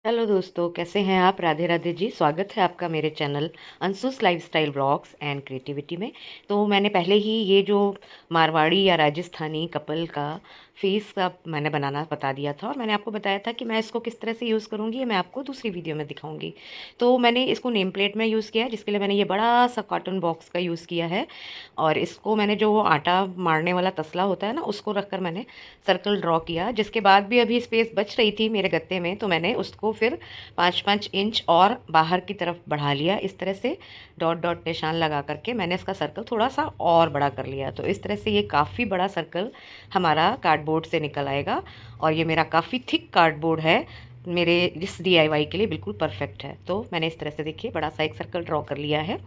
Hello दोस्तों, कैसे हैं आप? राधे राधे जी। स्वागत है आपका मेरे channel Anshu's lifestyle blogs and creativity में। तो मैंने पहले ही ये जो मारवाड़ी या राजस्थानी कपल का फेस का मैंने बनाना बता दिया था, और मैंने आपको बताया था कि मैं इसको किस तरह से यूज़ करूँगी, ये मैं आपको दूसरी वीडियो में दिखाऊंगी। तो मैंने इसको नेम प्लेट में यूज़ किया है, जिसके लिए मैंने ये बड़ा सा कॉटन बॉक्स का यूज़ किया है। और इसको मैंने जो वो आटा मारने वाला तसला होता है ना, उसको रखकर मैंने सर्कल ड्रॉ किया। जिसके बाद भी अभी स्पेस बच रही थी मेरे गत्ते में, तो मैंने उसको फिर 5-5 इंच और बाहर की तरफ बढ़ा लिया। इस तरह से डॉट डॉट निशान लगा करके मैंने इसका सर्कल थोड़ा सा और बड़ा कर लिया। तो इस तरह से ये काफ़ी बड़ा सर्कल हमारा कार्डबोर्ड से निकल आएगा। और ये मेरा काफ़ी थिक कार्डबोर्ड है, मेरे इस डीआईवाई के लिए बिल्कुल परफेक्ट है। तो मैंने इस तरह से देखिए बड़ा सा एक सर्कल ड्रॉ कर लिया है।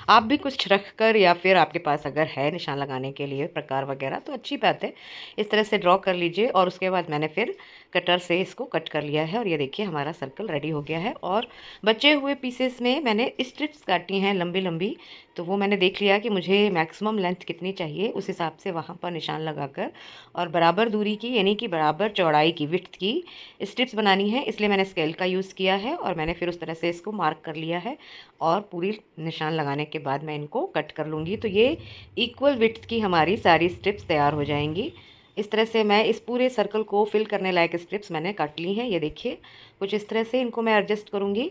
आप भी कुछ रख कर, या फिर आपके पास अगर है निशान लगाने के लिए प्रकार वगैरह, तो अच्छी बात है। इस तरह से ड्रॉ कर लीजिए। और उसके बाद मैंने फिर कटर से इसको कट कर लिया है, और ये देखिए हमारा सर्कल रेडी हो गया है। और बचे हुए पीसेस में मैंने स्ट्रिप्स काटी हैं लंबी लंबी। तो वो मैंने देख लिया कि मुझे मैक्सिमम लेंथ कितनी चाहिए, उस हिसाब से वहाँ पर निशान लगाकर और बराबर दूरी की, यानी कि बराबर चौड़ाई की, विड्थ की स्ट्रिप्स बनानी है। इसलिए मैंने स्केल का यूज़ किया है, और मैंने फिर उस तरह से इसको मार्क कर लिया है। और पूरी निशान लगाने के बाद मैं इनको कट कर लूँगी। तो ये इक्वल विड्थ की हमारी सारी स्ट्रिप्स तैयार हो जाएंगी। इस तरह से मैं इस पूरे सर्कल को फिल करने लायक स्ट्रिप्स मैंने काट ली हैं। ये देखिए कुछ इस तरह से इनको मैं एडजस्ट करूँगी।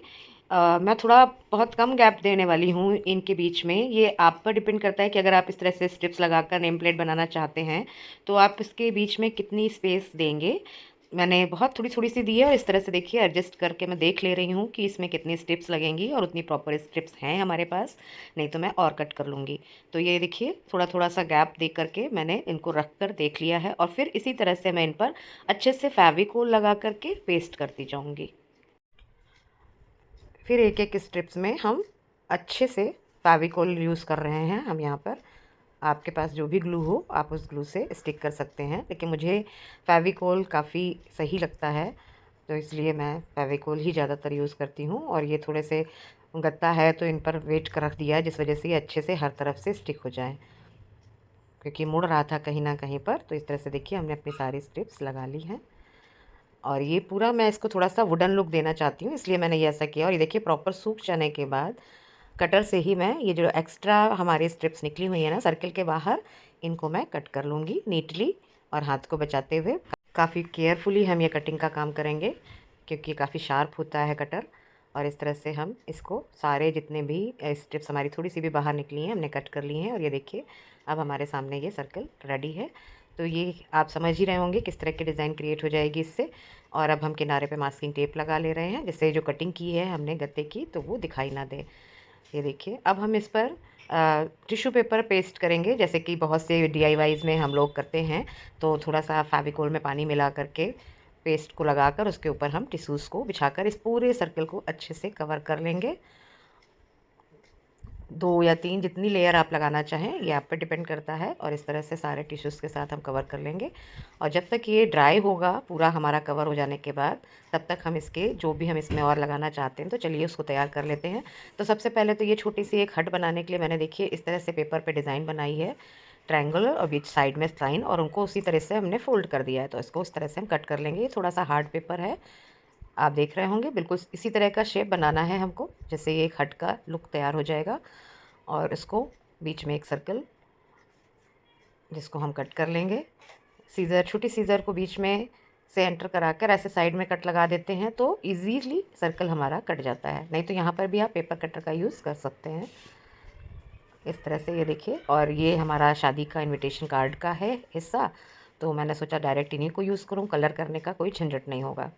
मैं थोड़ा बहुत कम गैप देने वाली हूँ इनके बीच में। ये आप पर डिपेंड करता है कि अगर आप इस तरह से स्ट्रिप्स लगाकर नेम प्लेट बनाना चाहते हैं, तो आप इसके बीच में कितनी स्पेस देंगे। मैंने बहुत थोड़ी थोड़ी सी दी है, और इस तरह से देखिए एडजस्ट करके मैं देख ले रही हूँ कि इसमें कितनी स्ट्रिप्स लगेंगी, और उतनी प्रॉपर स्ट्रिप्स हैं हमारे पास, नहीं तो मैं और कट कर लूँगी। तो ये देखिए थोड़ा थोड़ा सा गैप दे करके मैंने इनको रख कर देख लिया है। और फिर इसी तरह से मैं इन पर अच्छे से फेविकोल लगा करके पेस्ट करती जाऊँगी। फिर एक एक स्ट्रिप्स में हम अच्छे से फेविकोल यूज़ कर रहे हैं हम यहाँ पर। आपके पास जो भी ग्लू हो आप उस ग्लू से स्टिक कर सकते हैं, लेकिन मुझे फेविकोल काफ़ी सही लगता है, तो इसलिए मैं फेविकोल ही ज़्यादातर यूज़ करती हूँ। और ये थोड़े से गत्ता है तो इन पर वेट कर रख दिया है, जिस वजह से ये अच्छे से हर तरफ से स्टिक हो जाए, क्योंकि मुड़ रहा था कहीं ना कहीं पर। तो इस तरह से देखिए हमने अपनी सारी स्ट्रिप्स लगा ली हैं। और ये पूरा मैं इसको थोड़ा सा वुडन लुक देना चाहती हूँ, इसलिए मैंने ये ऐसा किया। और ये देखिए प्रॉपर सूख जाने के बाद कटर से ही मैं ये जो एक्स्ट्रा हमारी स्ट्रिप्स निकली हुई है ना सर्कल के बाहर, इनको मैं कट कर लूँगी नीटली, और हाथ को बचाते हुए। काफ़ी केयरफुली हम ये कटिंग का काम करेंगे, क्योंकि काफ़ी शार्प होता है कटर। और इस तरह से हम इसको सारे जितने भी स्ट्रिप्स हमारी थोड़ी सी भी बाहर निकली हैं हमने कट कर ली हैं। और ये देखिए अब हमारे सामने ये सर्कल रेडी है। तो ये आप समझ ही रहे होंगे किस तरह की डिज़ाइन क्रिएट हो जाएगी इससे। और अब हम किनारे पे मास्किंग टेप लगा ले रहे हैं, जिससे जो कटिंग की है हमने गत्ते की तो वो दिखाई ना दे। ये देखिए अब हम इस पर टिश्यू पेपर पेस्ट करेंगे, जैसे कि बहुत से डीआईवाईज़ में हम लोग करते हैं। तो थोड़ा सा फेविकोल में पानी मिला करके पेस्ट को लगाकर उसके ऊपर हम टिश्यूज़ को बिछाकर इस पूरे सर्कल को अच्छे से कवर कर लेंगे। 2 या 3 जितनी लेयर आप लगाना चाहें ये आप पर डिपेंड करता है। और इस तरह से सारे टिश्यूज़ के साथ हम कवर कर लेंगे। और जब तक ये ड्राई होगा पूरा हमारा कवर हो जाने के बाद, तब तक हम इसके जो भी हम इसमें और लगाना चाहते हैं, तो चलिए उसको तैयार कर लेते हैं। तो सबसे पहले तो ये छोटी सी एक हट बनाने के लिए मैंने देखिए इस तरह से पेपर पे डिज़ाइन बनाई है, ट्रायंगुलर और बीच साइड में लाइन, और उनको उसी तरह से हमने फोल्ड कर दिया है। तो इसको उस तरह से हम कट कर लेंगे। ये थोड़ा सा हार्ड पेपर है, आप देख रहे होंगे। बिल्कुल इसी तरह का शेप बनाना है हमको, जैसे ये एक हट का लुक तैयार हो जाएगा। और इसको बीच में एक सर्कल जिसको हम कट कर लेंगे। सीज़र, छोटी सीज़र को बीच में से एंटर कराकर ऐसे साइड में कट लगा देते हैं, तो इजीली सर्कल हमारा कट जाता है। नहीं तो यहाँ पर भी आप पेपर कटर का यूज़ कर सकते हैं। इस तरह से ये देखिए। और ये हमारा शादी का इनविटेशन कार्ड का है हिस्सा, तो मैंने सोचा डायरेक्ट इन्हीं को यूज़ करूँ, कलर करने का कोई झंझट नहीं होगा।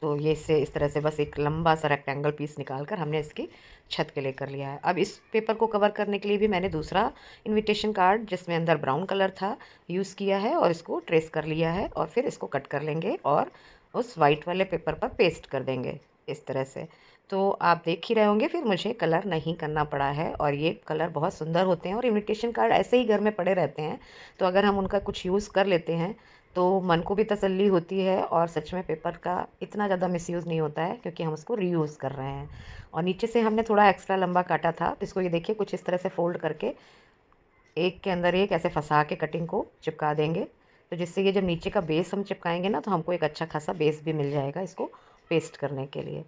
तो ये इससे इस तरह से बस एक लंबा सा रेक्टेंगल पीस निकाल कर हमने इसकी छत के लिए कर लिया है। अब इस पेपर को कवर करने के लिए भी मैंने दूसरा इनविटेशन कार्ड जिसमें अंदर ब्राउन कलर था यूज़ किया है, और इसको ट्रेस कर लिया है। और फिर इसको कट कर लेंगे और उस वाइट वाले पेपर पर पेस्ट कर देंगे इस तरह से। तो आप देख ही रहे होंगे फिर मुझे कलर नहीं करना पड़ा है, और ये कलर बहुत सुंदर होते हैं। और इनविटेशन कार्ड ऐसे ही घर में पड़े रहते हैं, तो अगर हम उनका कुछ यूज़ कर लेते हैं तो मन को भी तसल्ली होती है, और सच में पेपर का इतना ज़्यादा मिसयूज़ नहीं होता है, क्योंकि हम उसको रीयूज़ कर रहे हैं। और नीचे से हमने थोड़ा एक्स्ट्रा लंबा काटा था, तो इसको ये देखिए कुछ इस तरह से फ़ोल्ड करके एक के अंदर एक ऐसे फंसा के कटिंग को चिपका देंगे, तो जिससे ये जब नीचे का बेस हम चिपकाएंगे ना, तो हमको एक अच्छा खासा बेस भी मिल जाएगा इसको पेस्ट करने के लिए।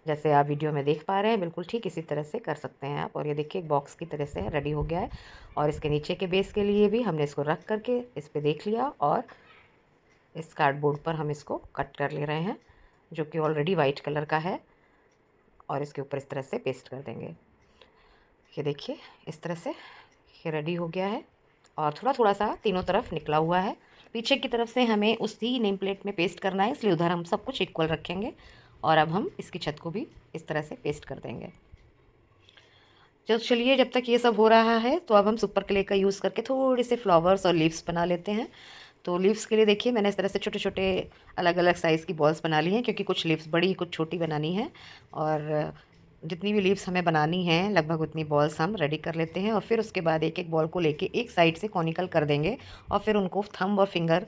जैसे आप वीडियो में देख पा रहे हैं, बिल्कुल ठीक इसी तरह से कर सकते हैं आप। और ये देखिए एक बॉक्स की तरह से रेडी हो गया है। और इसके नीचे के बेस के लिए भी हमने इसको रख करके इस पर देख लिया, और इस कार्डबोर्ड पर हम इसको कट कर ले रहे हैं, जो कि ऑलरेडी वाइट कलर का है। और इसके ऊपर इस तरह से पेस्ट कर देंगे। ये देखिए इस तरह से ये रेडी हो गया है। और थोड़ा थोड़ा सा तीनों तरफ निकला हुआ है। पीछे की तरफ से हमें उसी नेम प्लेट में पेस्ट करना है, इसलिए उधर हम सब कुछ इक्वल रखेंगे। और अब हम इसकी छत को भी इस तरह से पेस्ट कर देंगे। जब चलिए जब तक ये सब हो रहा है, तो अब हम सुपर क्ले का यूज़ करके थोड़े से फ्लावर्स और लीव्स बना लेते हैं। तो लीव्स के लिए देखिए मैंने इस तरह से छोटे छोटे अलग अलग साइज़ की बॉल्स बना ली हैं, क्योंकि कुछ लीव्स बड़ी कुछ छोटी बनानी है। और जितनी भी लीव्स हमें बनानी हैं लगभग उतनी बॉल्स हम रेडी कर लेते हैं। और फिर उसके बाद एक एक बॉल को लेके एक साइड से कॉनिकल कर देंगे, और फिर उनको थंब और फिंगर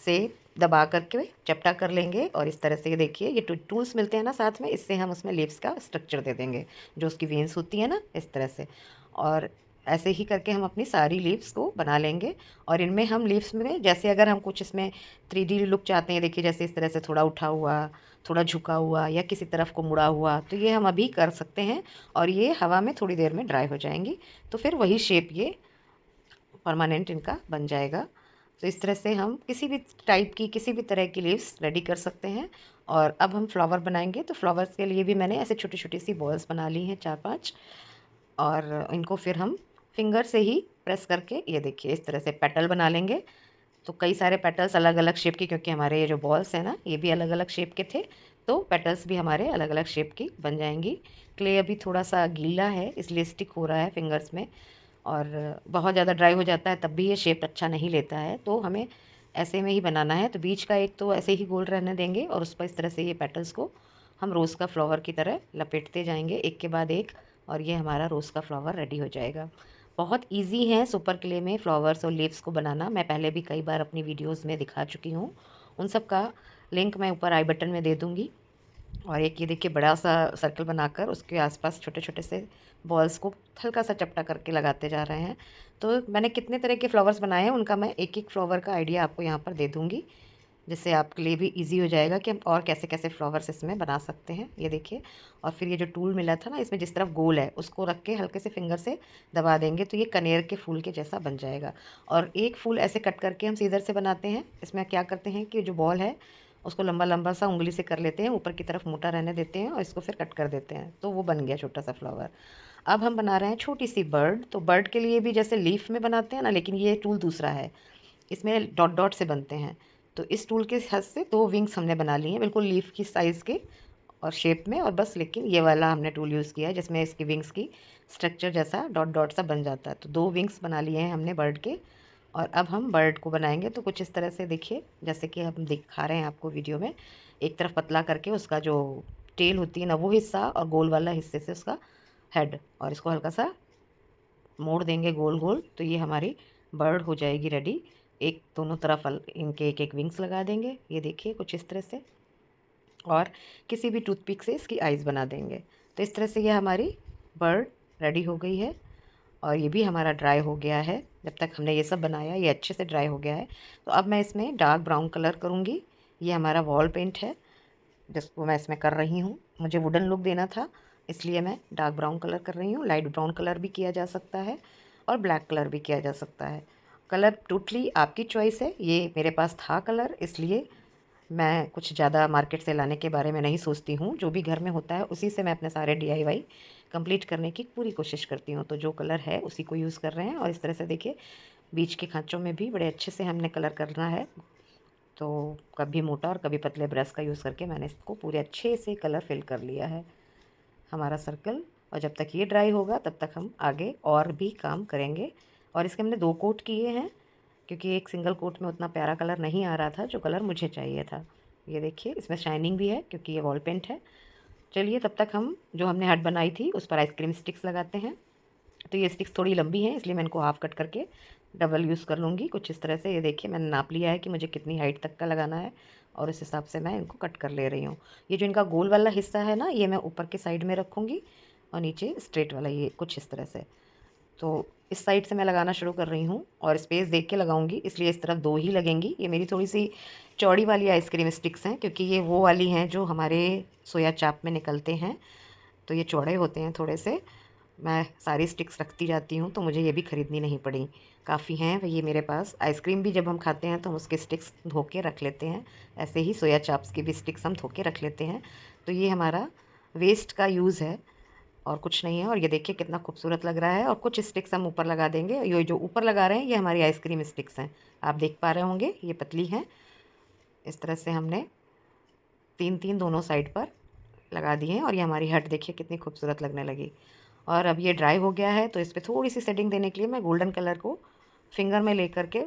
से दबा करके चपटा कर लेंगे। और इस तरह से ये देखिए ये टूल्स मिलते हैं ना साथ में, इससे हम उसमें लीव्स का स्ट्रक्चर दे देंगे, जो उसकी वेन्स होती है ना, इस तरह से। और ऐसे ही करके हम अपनी सारी लीव्स को बना लेंगे। और इनमें हम लीव्स में जैसे अगर हम कुछ इसमें 3D लुक चाहते हैं, देखिए जैसे इस तरह से थोड़ा उठा हुआ, थोड़ा झुका हुआ, या किसी तरफ को मुड़ा हुआ, तो ये हम अभी कर सकते हैं। और ये हवा में थोड़ी देर में ड्राई हो जाएंगी, तो फिर वही शेप ये परमानेंट इनका बन जाएगा। तो इस तरह से हम किसी भी टाइप की किसी भी तरह की लीव्स रेडी कर सकते हैं। और अब हम फ्लावर बनाएंगे, तो फ्लावर्स के लिए भी मैंने ऐसे छोटी छोटी सी बॉल्स बना ली हैं 4-5। और इनको फिर हम फिंगर से ही प्रेस करके ये देखिए इस तरह से पेटल बना लेंगे। तो कई सारे पेटल्स अलग अलग शेप के, क्योंकि हमारे ये जो बॉल्स हैं ना ये भी अलग अलग शेप के थे, तो पेटल्स भी हमारे अलग अलग शेप की बन जाएंगी। क्ले अभी थोड़ा सा गीला है, इसलिए स्टिक हो रहा है फिंगर्स में। और बहुत ज़्यादा ड्राई हो जाता है तब भी ये शेप अच्छा नहीं लेता है, तो हमें ऐसे में ही बनाना है। तो बीच का एक तो ऐसे ही गोल रहने देंगे, और उस पर इस तरह से ये पेटल्स को हम रोज़ का फ्लावर की तरह लपेटते जाएंगे एक के बाद एक। और ये हमारा रोज़ का फ्लावर रेडी हो जाएगा। बहुत इजी है सुपर क्ले में फ्लावर्स और लीव्स को बनाना। मैं पहले भी कई बार अपनी वीडियोस में दिखा चुकी हूँ, उन सब का लिंक मैं ऊपर आई बटन में दे दूँगी। और एक ये देखिए बड़ा सा सर्कल बनाकर उसके आसपास छोटे छोटे से बॉल्स को हल्का सा चपटा करके लगाते जा रहे हैं। तो मैंने कितने तरह के फ्लावर्स बनाए हैं उनका मैं एक एक फ्लावर का आइडिया आपको यहाँ पर दे दूँगी, जिससे आपके लिए भी इजी हो जाएगा कि हम और कैसे कैसे फ्लावर्स इसमें बना सकते हैं। ये देखिए, और फिर ये जो टूल मिला था ना, इसमें जिस तरफ गोल है उसको रख के हल्के से फिंगर से दबा देंगे, तो ये कनेर के फूल के जैसा बन जाएगा। और एक फूल ऐसे कट करके हम सीजर से बनाते हैं। इसमें क्या करते हैं कि जो बॉल है उसको लंबा लंबा सा उंगली से कर लेते हैं, ऊपर की तरफ मोटा रहने देते हैं, और इसको फिर कट कर देते हैं, तो वो बन गया छोटा सा फ्लावर। अब हम बना रहे हैं छोटी सी बर्ड। तो बर्ड के लिए भी जैसे लीफ में बनाते हैं ना, लेकिन ये टूल दूसरा है, इसमें डॉट डॉट से बनते हैं। तो इस टूल के हेल्प से 2 विंग्स हमने बना लिए हैं बिल्कुल लीफ की साइज़ के और शेप में, और बस लेकिन ये वाला हमने टूल यूज़ किया है जिसमें इसकी विंग्स की स्ट्रक्चर जैसा डॉट डॉट सा बन जाता है। तो 2 विंग्स बना लिए हैं हमने बर्ड के। और अब हम बर्ड को बनाएंगे, तो कुछ इस तरह से देखिए, जैसे कि हम दिखा रहे हैं आपको वीडियो में। एक तरफ पतला करके उसका जो टेल होती है ना वो हिस्सा, और गोल वाला हिस्से से उसका हेड, और इसको हल्का सा मोड़ देंगे गोल गोल, तो ये हमारी बर्ड हो जाएगी रेडी। एक दोनों तरफ इनके एक एक विंग्स लगा देंगे, ये देखिए कुछ इस तरह से। और किसी भी टूथपिक से इसकी आइज़ बना देंगे। तो इस तरह से ये हमारी बर्ड रेडी हो गई है। और ये भी हमारा ड्राई हो गया है। जब तक हमने ये सब बनाया ये अच्छे से ड्राई हो गया है। तो अब मैं इसमें डार्क ब्राउन कलर करूँगी। ये हमारा वॉल पेंट है जिसको मैं इसमें कर रही हूँ। मुझे वुडन लुक देना था, इसलिए मैं डार्क ब्राउन कलर कर रही हूँ। लाइट ब्राउन कलर भी किया जा सकता है और ब्लैक कलर भी किया जा सकता है। कलर टोटली आपकी चॉइस है। ये मेरे पास था कलर, इसलिए मैं कुछ ज़्यादा मार्केट से लाने के बारे में नहीं सोचती हूँ। जो भी घर में होता है उसी से मैं अपने सारे DIY कंप्लीट करने की पूरी कोशिश करती हूँ। तो जो कलर है उसी को यूज़ कर रहे हैं। और इस तरह से देखिए बीच के खाँचों में भी बड़े अच्छे से हमने कलर करना है। तो कभी मोटा और कभी पतले ब्रश का यूज़ करके मैंने इसको पूरे अच्छे से कलर फिल कर लिया है हमारा सर्कल। और जब तक ये ड्राई होगा तब तक हम आगे और भी काम करेंगे। और इसके हमने 2 कोट किए हैं, क्योंकि एक सिंगल कोट में उतना प्यारा कलर नहीं आ रहा था जो कलर मुझे चाहिए था। ये देखिए इसमें शाइनिंग भी है क्योंकि ये वॉल पेंट है। चलिए तब तक हम जो हमने हट बनाई थी उस पर आइसक्रीम स्टिक्स लगाते हैं। तो ये स्टिक्स थोड़ी लंबी हैं, इसलिए मैं इनको हाफ़ कट करके डबल यूज़ कर लूँगी कुछ इस तरह से। ये देखिए मैंने नाप लिया है कि मुझे कितनी हाइट तक का लगाना है, और उस हिसाब से मैं इनको कट कर ले रही हूँ। ये जो इनका गोल वाला हिस्सा है ना, ये मैं ऊपर के साइड में रखूँगी, और नीचे स्ट्रेट वाला ये कुछ इस तरह से। तो इस साइड से मैं लगाना शुरू कर रही हूँ और स्पेस देख के लगाऊंगी, इसलिए इस तरफ 2 ही लगेंगी। ये मेरी थोड़ी सी चौड़ी वाली आइसक्रीम स्टिक्स हैं, क्योंकि ये वो वाली हैं जो हमारे सोया चाप में निकलते हैं, तो ये चौड़े होते हैं थोड़े से। मैं सारी स्टिक्स रखती जाती हूँ, तो मुझे ये भी ख़रीदनी नहीं पड़ी, काफ़ी हैं ये मेरे पास। आइसक्रीम भी जब हम खाते हैं तो हम उसके स्टिक्स धो के रख लेते हैं, ऐसे ही सोया चाप्स की भी स्टिक्स हम धो के रख लेते हैं। तो ये हमारा वेस्ट का यूज़ है और कुछ नहीं है। और ये देखिए कितना खूबसूरत लग रहा है। और कुछ स्टिक्स हम ऊपर लगा देंगे। ये जो ऊपर लगा रहे हैं ये हमारी आइसक्रीम स्टिक्स हैं, आप देख पा रहे होंगे, ये पतली हैं। इस तरह से हमने 3-3 दोनों साइड पर लगा दिए हैं और ये हमारी हट देखिए कितनी खूबसूरत लगने लगी। और अब ये ड्राई हो गया है, तो इस पर थोड़ी सी सेटिंग देने के लिए मैं गोल्डन कलर को फिंगर में लेकर के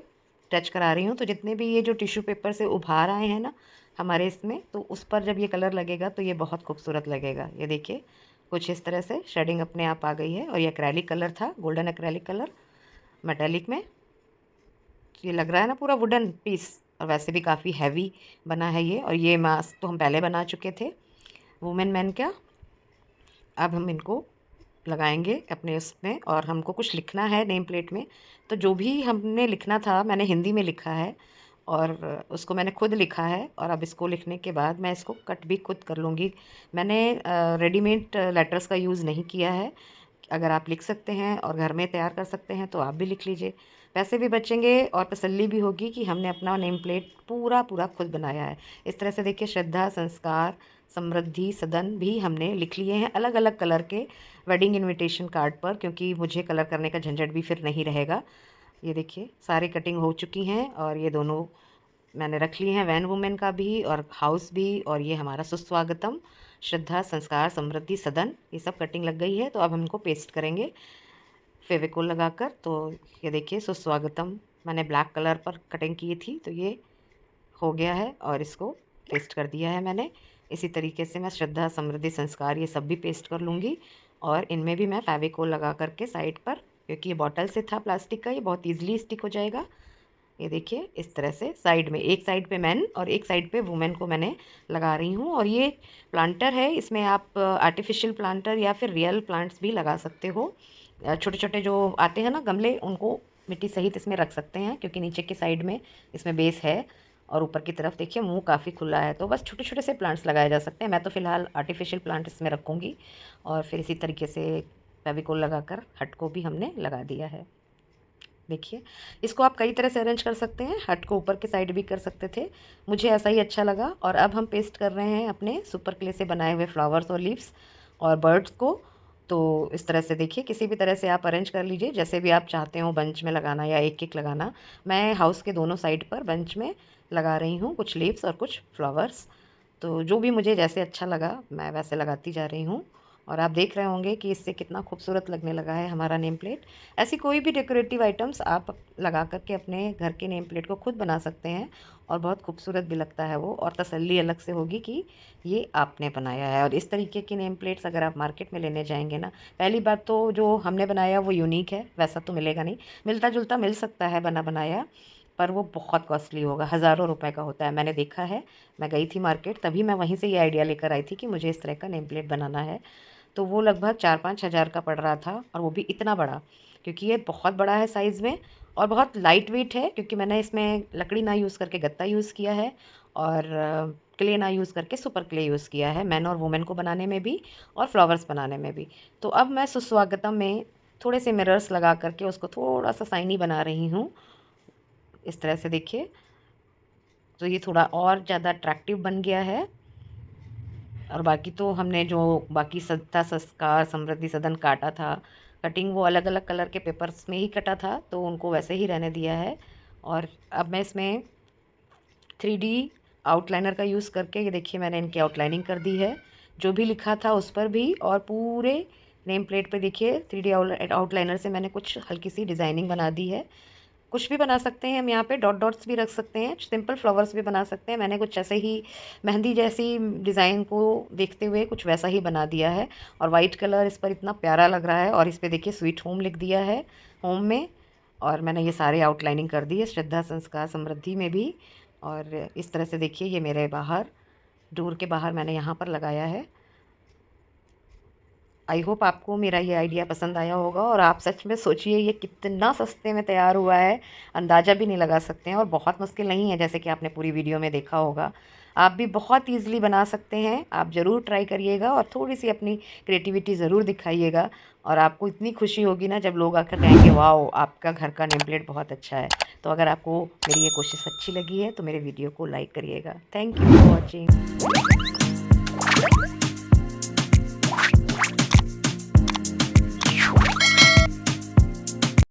टच करा रही हूँ। तो जितने भी ये जो टिश्यू पेपर से उभार आए हैं ना हमारे इसमें, तो उस पर जब ये कलर लगेगा तो ये बहुत खूबसूरत लगेगा। ये देखिए कुछ इस तरह से शेडिंग अपने आप आ गई है। और ये एक्रेलिक कलर था, गोल्डन एक्रेलिक कलर मेटेलिक में। ये लग रहा है ना पूरा वुडन पीस, और वैसे भी काफ़ी हैवी बना है ये। और ये मास्क तो हम पहले बना चुके थे वुमेन मैन का। अब हम इनको लगाएंगे अपने उसमें, और हमको कुछ लिखना है नेम प्लेट में। तो जो भी हमने लिखना था मैंने हिंदी में लिखा है और उसको मैंने खुद लिखा है। और अब इसको लिखने के बाद मैं इसको कट भी खुद कर लूँगी। मैंने रेडीमेड लेटर्स का यूज़ नहीं किया है। अगर आप लिख सकते हैं और घर में तैयार कर सकते हैं तो आप भी लिख लीजिए, पैसे भी बचेंगे और तसल्ली भी होगी कि हमने अपना नेम प्लेट पूरा पूरा खुद बनाया है। इस तरह से देखिए श्रद्धा संस्कार समृद्धि सदन भी हमने लिख लिए हैं अलग अलग कलर के वेडिंग इनविटेशन कार्ड पर, क्योंकि मुझे कलर करने का झंझट भी फिर नहीं रहेगा। ये देखिए सारी कटिंग हो चुकी हैं और ये दोनों मैंने रख लिए हैं, वैन वुमेन का भी और हाउस भी, और ये हमारा सुस्वागतम श्रद्धा संस्कार समृद्धि सदन, ये सब कटिंग लग गई है। तो अब हम इनको पेस्ट करेंगे फेविकोल लगाकर। तो ये देखिए सुस्वागतम मैंने ब्लैक कलर पर कटिंग की थी, तो ये हो गया है और इसको पेस्ट कर दिया है मैंने। इसी तरीके से मैं श्रद्धा समृद्धि संस्कार ये सब भी पेस्ट कर लूँगी। और इनमें भी मैं फेविकोल लगा करके साइड पर, क्योंकि ये बॉटल से था प्लास्टिक का, ये बहुत ईजिली स्टिक हो जाएगा। ये देखिए इस तरह से साइड में, एक साइड पे मैन और एक साइड पे वुमेन को मैंने लगा रही हूँ। और ये प्लांटर है, इसमें आप आर्टिफिशियल प्लांटर या फिर रियल प्लांट्स भी लगा सकते हो। छोटे छोटे जो आते हैं ना गमले, उनको मिट्टी सहित इसमें रख सकते हैं, क्योंकि नीचे की साइड में इसमें बेस है और ऊपर की तरफ देखिए मुंह काफ़ी खुला है। तो बस छोटे छोटे से प्लांट्स लगाए जा सकते हैं। मैं तो फ़िलहाल आर्टिफिशियल प्लांट इसमें रखूँगी। और फिर इसी तरीके से फेविकोल लगाकर हट को भी हमने लगा दिया है। देखिए इसको आप कई तरह से अरेंज कर सकते हैं, हट को ऊपर के साइड भी कर सकते थे, मुझे ऐसा ही अच्छा लगा। और अब हम पेस्ट कर रहे हैं अपने सुपर क्ले से बनाए हुए फ्लावर्स और लीव्स और बर्ड्स को। तो इस तरह से देखिए किसी भी तरह से आप अरेंज कर लीजिए, जैसे भी आप चाहते हो, बंच में लगाना या एक एक लगाना। मैं हाउस के दोनों साइड पर बंच में लगा रही हूँ, कुछ लीव्स और कुछ फ्लावर्स। तो जो भी मुझे जैसे अच्छा लगा मैं वैसे लगाती जा रही हूँ। और आप देख रहे होंगे कि इससे कितना खूबसूरत लगने लगा है हमारा नेम प्लेट। ऐसी कोई भी डेकोरेटिव आइटम्स आप लगा करके अपने घर के नेम प्लेट को खुद बना सकते हैं, और बहुत खूबसूरत भी लगता है वो, और तसल्ली अलग से होगी कि ये आपने बनाया है। और इस तरीके की नेम प्लेट्स अगर आप मार्केट में लेने जाएंगे ना, पहली बात तो जो हमने बनाया वो यूनिक है, वैसा तो मिलेगा नहीं। मिलता जुलता मिल सकता है बना बनाया, पर वो बहुत कॉस्टली होगा, हज़ारों रुपए का होता है, मैंने देखा है। मैं गई थी मार्केट, तभी मैं वहीं से ये आइडिया लेकर आई थी कि मुझे इस तरह का नेम प्लेट बनाना है। तो वो लगभग 4-5 हज़ार का पड़ रहा था, और वो भी इतना बड़ा, क्योंकि ये बहुत बड़ा है साइज़ में और बहुत लाइट वेट है, क्योंकि मैंने इसमें लकड़ी ना यूज़ करके गत्ता यूज़ किया है, और क्ले ना यूज़ करके सुपर क्ले यूज़ किया है, मैन और वुमेन को बनाने में भी और फ्लावर्स बनाने में भी। तो अब मैं सुस्वागतम में थोड़े से मिरर्स लगा करके उसको थोड़ा सा शाइनी बना रही हूँ, इस तरह से देखिए। तो ये थोड़ा और ज़्यादा अट्रैक्टिव बन गया है। और बाकी तो हमने जो बाकी सत्ता संस्कार समृद्धि सदन काटा था, कटिंग वो अलग अलग कलर के पेपर्स में ही कटा था, तो उनको वैसे ही रहने दिया है। और अब मैं इसमें 3D आउटलाइनर का यूज़ करके, ये देखिए मैंने इनकी आउटलाइनिंग कर दी है, जो भी लिखा था उस पर भी, और पूरे नेम प्लेट पे देखिए 3D आउटलाइनर से मैंने कुछ हल्की सी डिज़ाइनिंग बना दी है। कुछ भी बना सकते हैं हम यहाँ पे, डॉट डॉट्स भी रख सकते हैं, सिंपल फ्लावर्स भी बना सकते हैं। मैंने कुछ ऐसे ही मेहंदी जैसी डिज़ाइन को देखते हुए कुछ वैसा ही बना दिया है। और वाइट कलर इस पर इतना प्यारा लग रहा है, और इस पे देखिए स्वीट होम लिख दिया है, होम में। और मैंने ये सारे आउटलाइनिंग कर दी है श्रद्धा संस्कार समृद्धि में भी। और इस तरह से देखिए ये मेरे बाहर, डोर के बाहर मैंने यहाँ पर लगाया है। आई होप आपको मेरा ये आइडिया पसंद आया होगा और आप सच में सोचिए ये कितना सस्ते में तैयार हुआ है, अंदाज़ा भी नहीं लगा सकते हैं और बहुत मुश्किल नहीं है जैसे कि आपने पूरी वीडियो में देखा होगा। आप भी बहुत ईज़िली बना सकते हैं, आप ज़रूर ट्राई करिएगा और थोड़ी-सी अपनी क्रिएटिविटी ज़रूर दिखाइएगा और आपको इतनी खुशी होगी ना जब लोग आकर कहेंगे वाओ! आपका घर का नेम प्लेट बहुत अच्छा है। तो अगर आपको मेरी ये कोशिश अच्छी लगी है तो मेरे वीडियो को लाइक करिएगा। Thank you for watching.